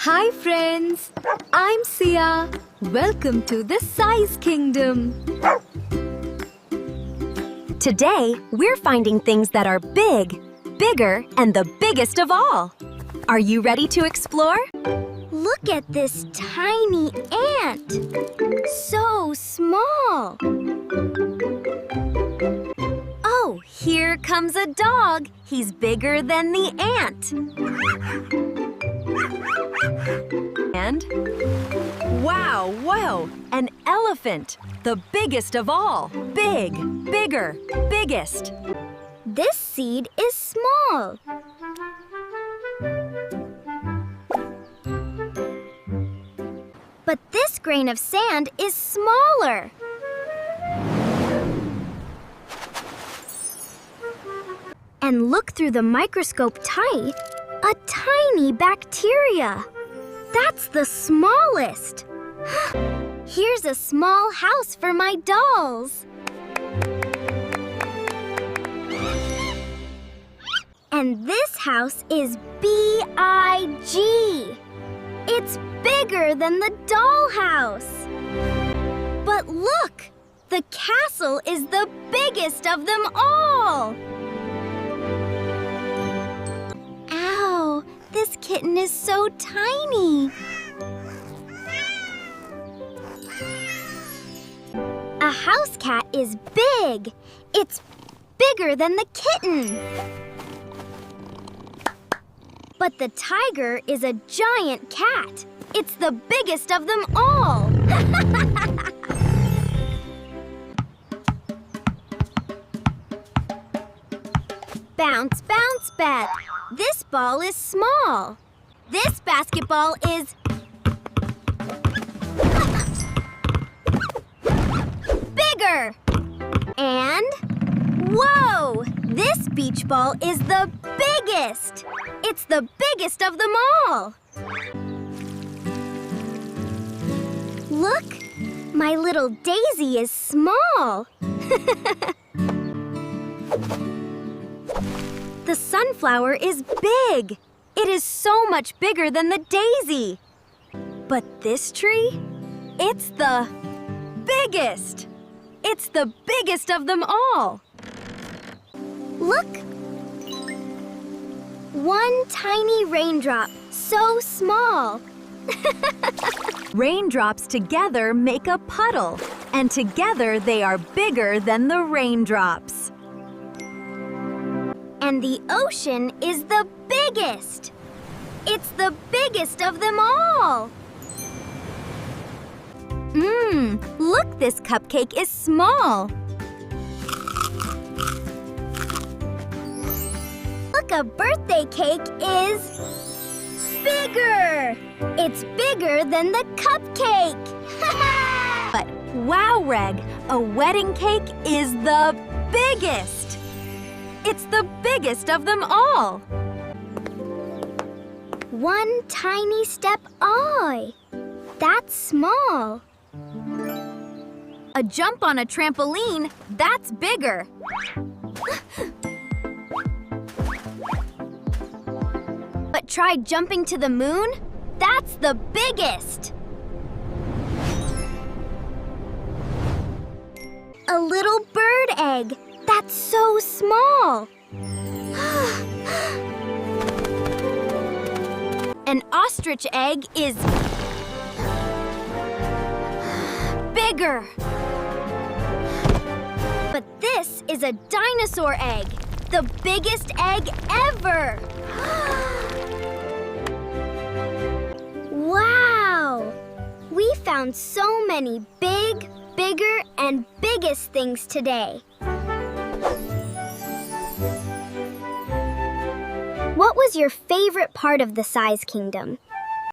Hi friends, I'm Sia. Welcome to the Size Kingdom. Today, we're finding things that are big, bigger, and the biggest of all. Are you ready to explore? Look at this tiny ant. So small. Oh, here comes a dog. He's bigger than the ant. And wow, an elephant, the biggest of all. Big, bigger, biggest. This seed is small. But this grain of sand is smaller. And look through the microscope tight, a tiny bacteria. That's the smallest. Here's a small house for my dolls. And this house is big. It's bigger than the dollhouse. But look, the castle is the biggest of them all. Ow, this kitten is so tiny. A house cat is big. It's bigger than the kitten. But the tiger is a giant cat. It's the biggest of them all. Bounce, bounce, Beth. This ball is small. This basketball is bigger. And whoa! This beach ball is the biggest. It's the biggest of them all. Look, my little daisy is small. The sunflower is big. It is so much bigger than the daisy. But this tree, it's the biggest. It's the biggest of them all. Look. One tiny raindrop, so small. Raindrops together make a puddle, and together they are bigger than the raindrops. And the ocean is the biggest. It's the biggest of them all. Look, this cupcake is small. Look, a birthday cake is bigger. It's bigger than the cupcake. But wow, Reg, a wedding cake is the biggest. It's the biggest of them all. One tiny step, that's small. A jump on a trampoline, that's bigger. But try jumping to the moon, that's the biggest. A little bird egg, that's so small. An ostrich egg is bigger. But this is a dinosaur egg, the biggest egg ever. Wow! We found so many big, bigger, and biggest things today. What was your favorite part of the Size Kingdom?